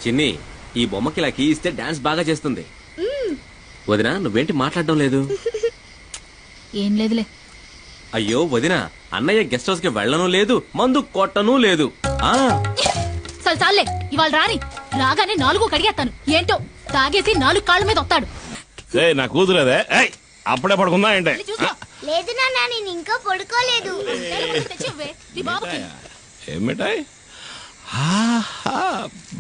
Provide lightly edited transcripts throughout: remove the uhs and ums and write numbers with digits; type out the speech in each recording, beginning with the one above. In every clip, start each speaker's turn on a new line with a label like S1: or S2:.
S1: చిన్ని ఈ బొమ్మకి ఇలా కీ ఇస్తే డాన్స్ బాగా చేస్తుంది. వదినా నువ్వేంటి మాట్లాడడం లేదు?
S2: ఏం లేదులే.
S1: అయ్యో వదినా, అన్నయ్య గెస్ట్ హౌస్ కి వెళ్ళను లేదు, మందు కొట్టను లేదు.
S2: చాలే ఇవాళ రాని, రాగానే 4 కడిగేస్తాను. ఏంటో తాగేసి 4 కాళ్ళ మీద వస్తాడు.
S3: నా కూతురేదే అప్పుడే పడుకుందా ఏంటే?
S4: లేదు నాన్న, నేను ఇంకా పడుకోలేదు.
S3: ఏం మిఠాయి?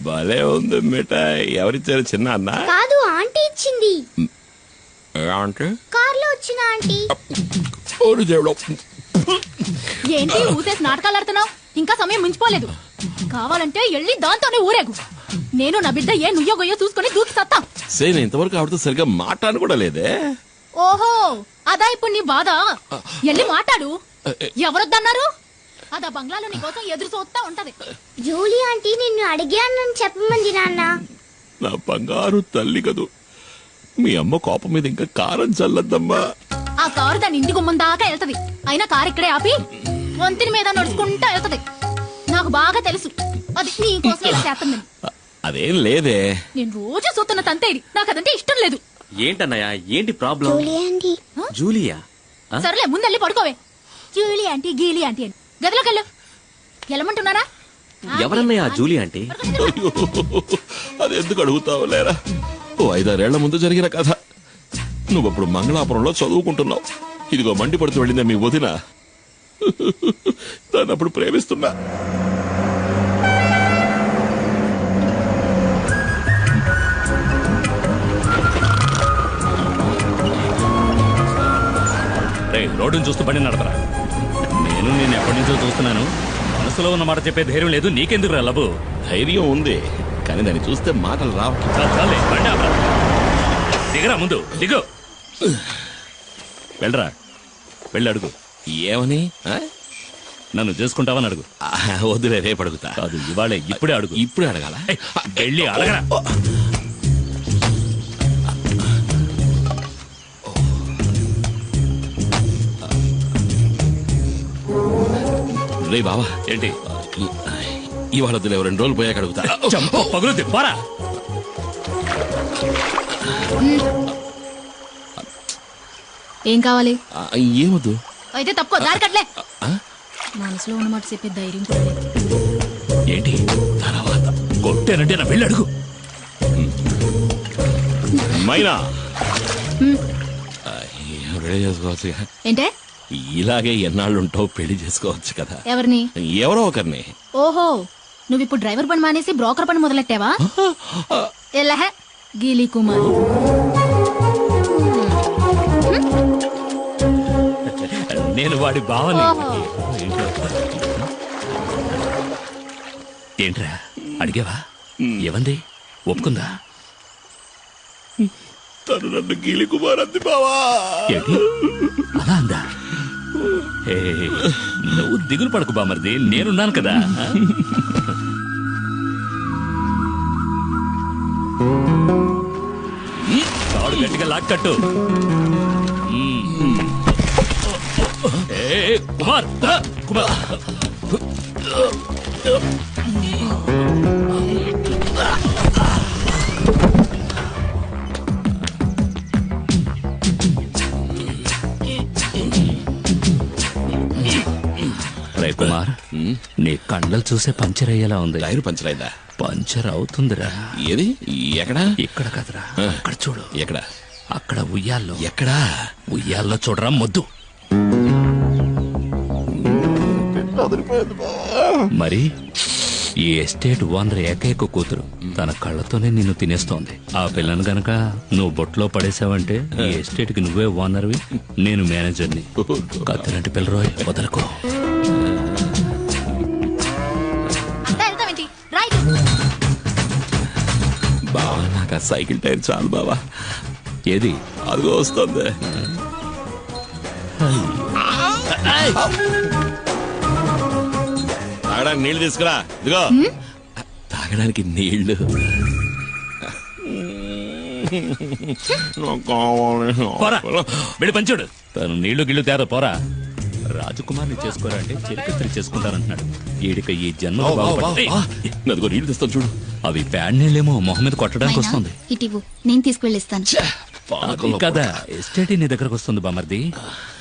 S3: భలే ఉంది మిఠాయి. ఎవరిచ్చారు? చిన్న అన్న
S4: కాదు, ఆంటీ ఇచ్చింది.
S3: అంటే
S4: కార్లో వచ్చిన ఆంటీ.
S2: ఏంటి ఊసేసి నాటకాలు ఆడుతున్నావు? ఇంకా సమయం మించిపోలేదు. కావాలంటే వెళ్ళి దాంతోనే ఊరేగు. నేను నా బిడ్డ ఏ నుయ్యో గొయ్యో చూసుకుని దూకి సత్తా.
S3: సేన ఇంతవరకు ఆవిడతో సరిగ్గా మాట్లాడను కూడా లేదే.
S2: ఓహో, అదా ఇప్పుడు నీ బాధ? వెళ్ళి మాట్లాడు. ఎవరొద్దన్నారు? అదా బంగ్లాలో నీ కోసం ఎదురు చూస్తా ఉంటది.
S4: జూలీ ఆంటీ నిన్ను అడిగానని చెప్పమంది నాన్న.
S3: నా బంగారు తల్లి కదూ. మీ అమ్మ కోపం మీద ఇంకా కారం చల్లద్దమ్మా.
S2: ఆ కారు దాని ఇంటి గుమ్మం దాకా వెళ్తది. అయినా కారు ఇక్కడే ఆపి వంతిని మీద నడుచుకుంటా వెళ్తది. నాకు బాగా తెలుసు అది నీ కోసం ఇలా చేస్తుంది.
S3: అదేం లేదే.
S2: నేను రోజు చూస్తున్న తంతేది. నాకు అదంటే ఇష్టం లేదు.
S1: ఏంటన్నయ్య, ఏంటి ప్రాబ్లం?
S4: Julie aunty.
S1: జూలియా?
S2: సర్లే ముందెళ్ళి పడుకోవే. జూలీ ఆంటీ గీలీ ఆంటీ అని గదిలోకెళ్ళు. వెళ్ళమంటున్నారా?
S1: ఎవరన్నయ్య జూలీ ఆంటీ?
S3: అది ఎందుకు అడుగుతావు లేరా? ఓ 5-6 ఏళ్ల ముందు జరిగిన కథ. నువ్వప్పుడు మంగళాపురంలో చదువుకుంటున్నావు. ఇదిగో మండిపడుతూ వెళ్ళిందే మీ వదిన. దాన్ని అప్పుడు ప్రేమిస్తున్నా.
S5: రోడ్డును చూస్తూ బండి నడపరా. నేను ఎప్పటి నుంచో చూస్తున్నాను. మనసులో ఉన్న మాట చెప్పే ధైర్యం లేదు. నీకెందుకు రా లబు?
S3: ధైర్యం ఉంది, కానీ దాన్ని చూస్తే మాటలు రావు.
S5: చాలే బండి ఆపరా. దిగరా, ముందు దిగు. వెళ్ళరా, వెళ్ళి అడుగు.
S3: ఏమని?
S5: నన్ను చేసుకుంటావని అడుగు.
S3: వద్దులే, రేపు అడుగుతా.
S5: కాదు, ఇవాళే, ఇప్పుడే అడుగు.
S3: ఇప్పుడే అడగాల?
S5: వెళ్ళి అడగరా.
S3: రే బావా,
S5: ఏంటి?
S3: ఇవాళ వద్దులే, 2 రోజులు పోయాక అడుగుతా.
S5: చంప పగులుద్ది, పోరా.
S2: ఏం కావాలి?
S3: ఏమొద్దు.
S2: అయితే తప్పుకో, దారి కట్లే. మనసులో ఉన్నమాట చెప్పే ధైర్యం కూడా లేదు.
S5: ఏంటి తర్వాత? కొట్టానంటే నా వెళ్ళి అడుగు.
S3: మైనా రెడీ చేసుకోవచ్చు.
S2: ఏంటే?
S3: ఇలాగే ఎన్నాళ్ళుంటావు, పెళ్లి చేసుకోవచ్చు కదా.
S2: ఎవరిని?
S3: ఎవరో ఒకరిని.
S2: ఓహో, నువ్వు ఇప్పుడు డ్రైవర్ పని మానేసి బ్రోకర్ పని మొదలెట్టావా? ఎల్లహ గీలీ కుమార్.
S5: నేను వాడి బావని. ఏంట్రా అడిగావా? ఏమంది? ఒప్పుకుందా?
S3: తను నన్ను గీలి కుమార్ అంది బావా.
S5: ఏంటి అలా అందా? నువ్వు దిగులు పడకు బామర్ది, నేనున్నాను కదా. తాడు గట్టిగా లాక్కట్టు. కుమార్ కుమార్, రే కుమార్, నీ కండలు చూసే పంచర్ అయ్యేలా ఉంది.
S3: టైరు పంచర్ అయిందా?
S5: పంచర్ అవుతుందిరా.
S3: ఏది? ఎక్కడా?
S5: ఇక్కడ కదరా, అక్కడ చూడు.
S3: ఎక్కడ?
S5: అక్కడ ఉయ్యాల్లో.
S3: ఎక్కడా?
S5: ఉయ్యాల్లో చూడరా మొద్దు. మరి ఈ ఎస్టేట్ ఓనర్ ఏకైక కూతురు తన కళ్ళతోనే నిన్ను తినేస్తోంది. ఆ పిల్లను గనక నువ్వు బొట్లో పడేసావంటే ఈ ఎస్టేట్ కి నువ్వే ఓనర్వి, నేను మేనేజర్ని. కత్తిలాంటి పిల్లరోయ్, వదలకు.
S3: బావా, నాకు ఆ సైకిల్ టైర్ చాలు బావా.
S5: ఏది?
S3: అదిగో వస్తుంది. తాగడానికి నీళ్లు తీసుకురా. ఇదిగో తాగడానికి నీళ్లు.
S5: వెళ్ళి పంచుడు. తను నీళ్లు గిళ్ళు తేరా, పోరా. రాజకుమార్ని చేసుకోరా అంటే చెరికత్రి చేసుకుంటానంటున్నాడు. ఈడిక ఈ జన్మ
S3: నదిగో నీళ్లు తెస్తాను చూడు.
S5: అవి ప్యాడ్ నీళ్ళేమో మొహం మీద కొట్టడానికి వస్తుంది.
S6: ఇటివు నేను తీసుకువెళ్ళిస్తాను.
S5: అది కదా ఎస్టేట్ నీ దగ్గరకు వస్తుంది బామర్ది.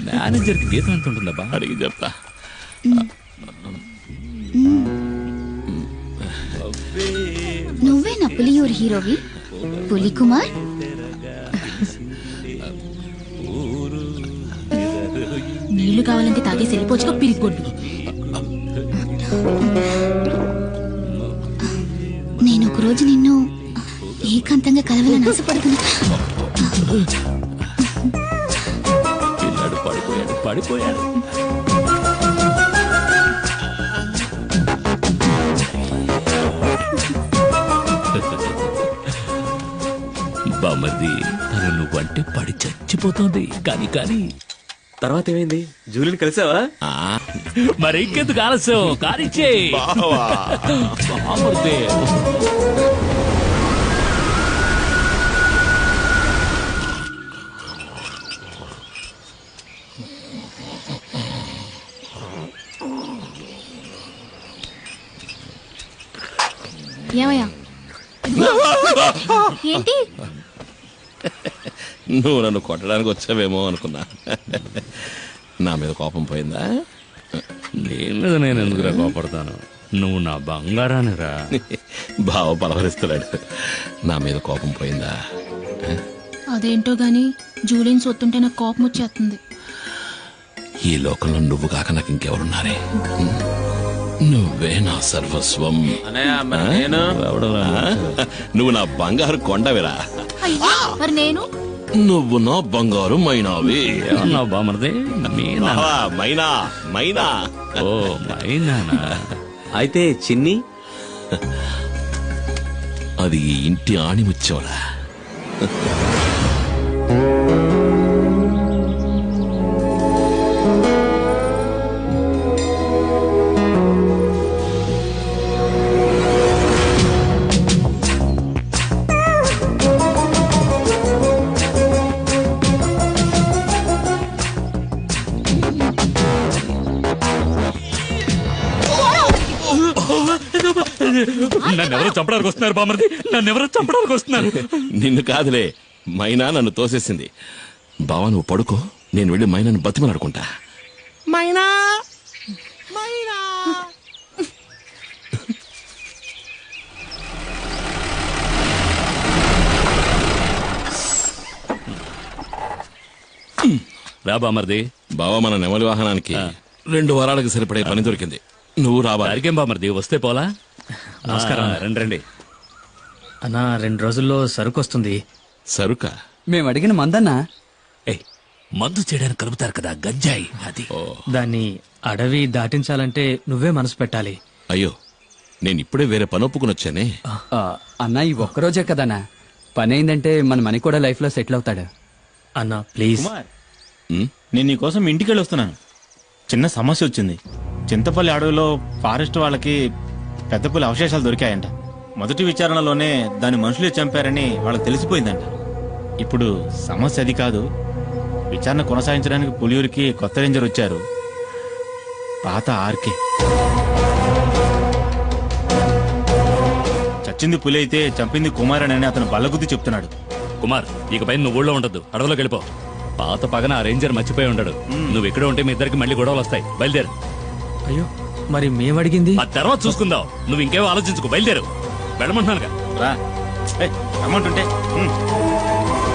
S5: మేనేజర్ కి జీతం ఎంత ఉంటుందబ్బా?
S3: అడిగి చెప్తా.
S6: నువ్వే నా పులియూరు హీరోవి, పులి కుమార్.
S2: నీళ్లు కావాలంటే తాగేసి వెళ్ళిపోవచ్చుగా పిరిగొడ్డు.
S6: నేను ఒక రోజు నిన్ను ఏకాంతంగా కలవాలని ఆశపడుతున్నా.
S5: పిల్లాడు పడిపోయాడు. బామర్ది తను నువ్వంటే పడి చచ్చిపోతుంది. కానీ
S1: తర్వాత ఏమైంది? జూలిని కలిసావా?
S5: మరి ఇంకెందుకు ఆలస్యం? కానిచ్చే
S3: బావా.
S5: బామర్ది.
S2: ఏమయ్యా? ఏంటి?
S3: నువ్వు నన్ను కొట్టడానికి వచ్చావేమో అనుకున్నా. నా మీద కోపం పోయిందా?
S5: నీ మీద నేను ఎందుకురా కోపడతాను? నువ్వు నా బంగారానిరా.
S3: బావ పలవరిస్తున్నాడు. నా మీద కోపం పోయిందా?
S2: అదేంటో గాని జూలిని సొత్తుంటే నాకు కోపం వచ్చేస్తుంది.
S3: ఈ లోకంలో నువ్వు కాక నాకు ఇంకెవరున్నారే? నువ్వే నా సర్వస్వం.
S1: అన్నయ్య, మరి నేను
S3: నువ్వు నా బంగారు కొండవిరా.
S2: అయ్యో, మరి నేను?
S3: నువ్వు నా బంగారు మైనావి.
S5: ఏమన్నావు బామర్ది? మీనా?
S3: బావా, మైనా.
S5: ఓ మైనానా?
S1: అయితే చిన్ని
S3: అది ఈ ఇంటి ఆణిముచ్చోరా.
S5: నన్నెవరో చంపడానికి వస్తున్నారు బామర్ది. నన్నెవరో చంపడానికి వస్తున్నారు.
S3: నిన్ను కాదులే, మైనా నన్ను తోసేసింది. బావా నువ్వు పడుకో, నేను వెళ్ళి మైనాను బతిమలాడుకుంటా. మైనా.
S5: రా బామర్ది.
S3: బావా మన నెమలి వాహనానికి 2 వారాలకు సరిపడే పని దొరికింది. నువ్వు రావాలి.
S5: దారికేం బామర్ది, వస్తే పోలా?
S7: నమస్కారం.
S5: రండి.
S7: అన్నా 2 రోజుల్లో సరుకు వస్తుంది.
S3: సరుక?
S8: మేము అడిగిన మందన్నా.
S5: ఏయ్, మందు చేయడానికి కలుపుతారు కదా గంజాయి, అది.
S7: దాన్ని అడవి దాటించాలంటే నువ్వే మనసు పెట్టాలి.
S3: అయ్యో, నేను ఇప్పుడే వేరే పని ఒప్పుకుని వచ్చానే.
S8: అన్నా ఈ ఒక్కరోజే కదన్నా, పని అయిందంటే మన మనీ కూడా లైఫ్ లో సెటిల్ అవుతాడు.
S7: అన్నా ప్లీజ్.
S9: నేను నీకోసం ఇంటికి వెళ్ళి వస్తున్నాను. చిన్న సమస్య వచ్చింది. చింతపల్లి అడవిలో ఫారెస్ట్ వాళ్ళకి పెద్ద పులి అవశేషాలు దొరికాయంట. మొదటి విచారణలోనే దాని మనుషులే చంపారని వాళ్ళకి తెలిసిపోయిందంట. ఇప్పుడు సమస్య అది కాదు. విచారణ కొనసాగించడానికి పులియూరికి కొత్త రేంజర్ వచ్చారు, పాత ఆర్కే. చచ్చింది పులి అయితే చంపింది కుమారన్ అని అతను బల్లగుద్ది చెప్తున్నాడు.
S5: కుమార్, ఇకపై నువ్వు ఊళ్ళో ఉండద్దు, అడవిలోకి వెళ్ళిపో. పాత పగన ఆ రేంజర్ మర్చిపోయి ఉండడు. నువ్వు ఇక్కడ ఉంటే మీ ఇద్దరికి మళ్ళీ గొడవలు వస్తాయి. బయలుదేరు.
S7: అయ్యో, మరి మేమడిగింది?
S5: ఆ తర్వాత చూసుకుందాం. నువ్వు ఇంకేమో ఆలోచించుకో, బయలుదేరు. వెళ్ళమంటున్నానుగా.
S9: రా, అమౌంట్ ఉంటే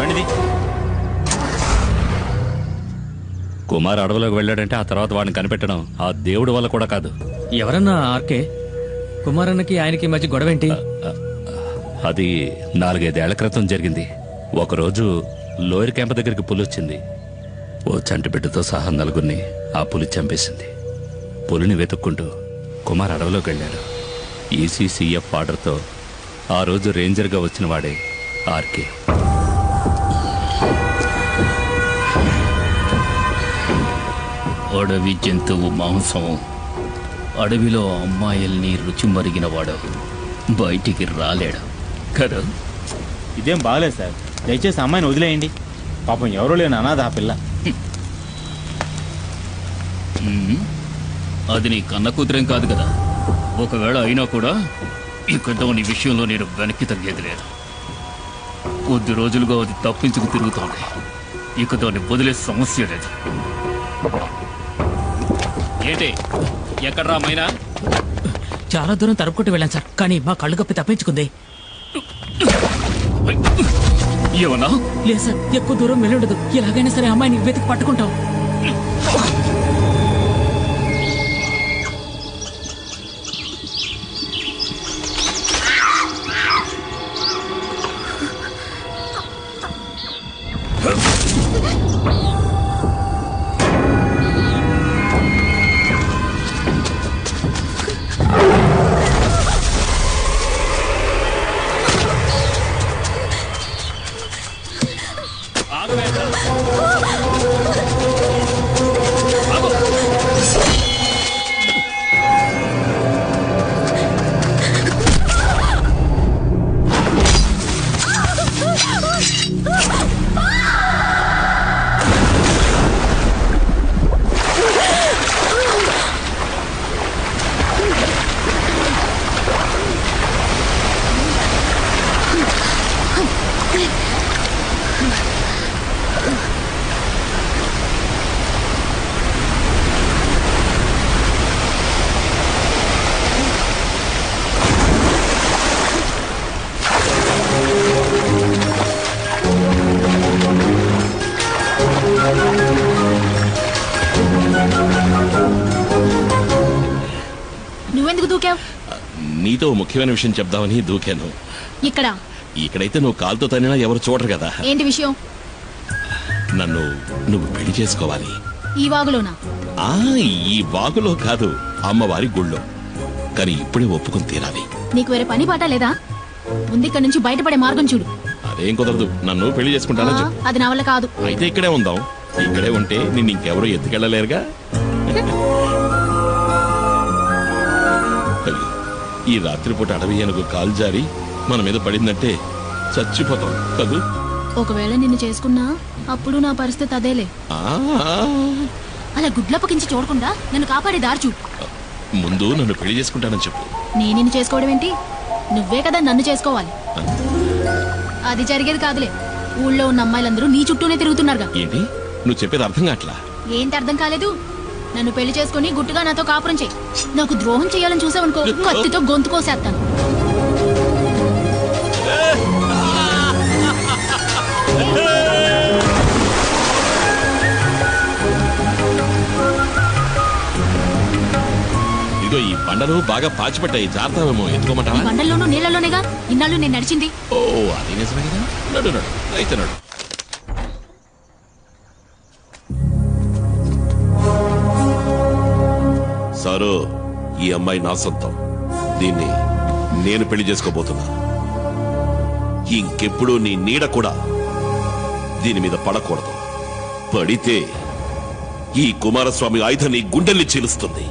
S9: రండిది.
S5: కుమార్ అడవిలోకి వెళ్ళాడంటే ఆ తర్వాత వాడిని కనిపెట్టడం ఆ దేవుడి వల్ల కూడా కాదు.
S7: ఎవరన్నా ఆర్కే? కుమారన్నకి ఆయనకి మధ్య గొడవేంటి?
S5: అది 4-5 ఏళ్ల క్రితం జరిగింది. ఒకరోజు లోయర్ క్యాంప్ దగ్గరికి పులి వచ్చింది. ఓ చంటి బిడ్డతో సహా 4గురిని ఆ పులి చంపేసింది. పులిని వెతుక్కుంటూ కుమార్ అడవిలోకి వెళ్ళాడు. ఈసీసీఎఫ్ ఆర్డర్తో ఆ రోజు రేంజర్గా వచ్చిన వాడే ఆర్కే.
S10: అడవి జంతువు మాంసం, అడవిలో అమ్మాయిల్ని రుచి మరిగినవాడు బయటికి రాలేడు కదా.
S9: ఇదేం బాగలేదు సార్, దయచేసి అమ్మాయిని వదిలేయండి. పాపం ఎవరో లేని అనాథ ఆ పిల్ల.
S10: అది నీ కన్న కూతురేం కాదు కదా. ఒకవేళ అయినా కూడా ఇక దాని విషయంలో నేను వెనక్కి తగ్గేది లేదు. కొద్ది రోజులుగా అది తప్పించుకు తిరుగుతోంది. ఇక దాన్ని వదిలే సమస్య లేదు. ఏంటి ఎక్కడ్రా మైనా?
S7: చాలా దూరం తరుపుకుంటూ వెళ్ళాను సార్, కానీ మా కళ్ళు కప్పి తప్పించుకుంది.
S10: ఏమన్నా?
S7: లేదు సార్, ఎక్కువ దూరం వెళ్ళుండదు. ఎలాగైనా సరే అమ్మాయిని వెతికి పట్టుకుంటాం.
S2: నువ్వెందుకు దూకావు?
S3: నీతో ముఖ్యమైన విషయం చెప్దామని దూకాను.
S2: ఇక్కడ
S3: ఇక్కడైతే నువ్వు కాలుతో తనినా ఎవరు చూడరు కదా.
S2: ఏంటి విషయం?
S3: నువ్వు పెళ్లి చేసుకోవాలి.
S2: ఈ వాగులోనా?
S3: ఆ ఈ వాగులో కాదు, అమ్మవారి గుళ్ళో. కానీ ఇప్పుడే ఒప్పుకొని తీరాలి.
S2: నీకు వేరే పని పాట లేదా? ముందు ఇక్కడ నుంచి బయటపడే మార్గం చూడు.
S3: అదేం కుదరదు. నన్ను పెళ్లి చేసుకుంటానని చెప్పు.
S2: అది నా వల్ల కాదు.
S3: అయితే ఇక్కడే ఉందాం. ఇక్కడే ఉంటే నిన్ను ఇంకెవరూ ఎత్తుకెళ్ళలేరుగా. అయ్యో, ఈ రాత్రిపూట అడవి ఏనుగు కాలు జారి మన మీద పడిందంటే చచ్చిపోతాం కదూ.
S2: ఒకవేళ నిన్ను చేసుకున్నా అప్పుడు నా పరిస్థితి అదేలే.
S3: ఆ,
S2: అలా గుడ్లప్పకించి చూడకుండా నన్ను కాపాడే దారి చూడు.
S3: ముందు నన్ను పెళ్లి చేసుకుంటానని చెప్పు.
S2: నేను నిన్ను చేసుకోవడం ఏంటి? నువ్వే కదా నన్ను చేసుకోవాలి. అది జరిగేది కాదులే. ఊళ్ళో ఉన్న అమ్మాయిలందరూ నీ చుట్టూనే తిరుగుతున్నారుగా.
S3: ఏంటి నువ్వు చెప్పేది అర్థం కావట్లా?
S2: ఏంటి అర్థం కాలేదు? నన్ను పెళ్లి చేసుకుని గుట్టుగా నాతో కాపురం చెయ్యి. నాకు ద్రోహం చేయాలని చూసావనుకో, కత్తితో గొంతు కోసేస్తాను.
S3: ఇదిగో ఈ బండలు బాగా పాచిపట్టాయి, జాగ్రత్తమేమో.
S2: ఈ
S3: ఎత్తుకోమంటావా?
S2: బండల్లోనూ నీళ్లలోనేగా ఇన్నాళ్ళు నేను నడిచింది.
S3: ఓ అది నిజమే కదా. నడు నడు అయితే నడు. సారు, ఈ అమ్మాయి నా సొంతం. దీన్ని నేను పెళ్లి చేసుకోబోతున్నా. ఇంకెప్పుడు నీ నీడ కూడా దీని మీద పడకూడదు. పడితే ఈ కుమారస్వామి ఆయుధం నీ గుండెల్ని చీలుస్తుంది.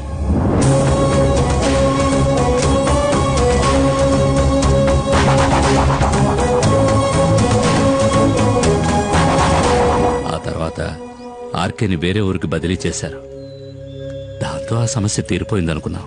S5: ఆ తర్వాత ఆర్కేని వేరే ఊరికి బదిలీ చేశారు. దాంతో ఆ సమస్య తీరిపోయిందనుకున్నాం.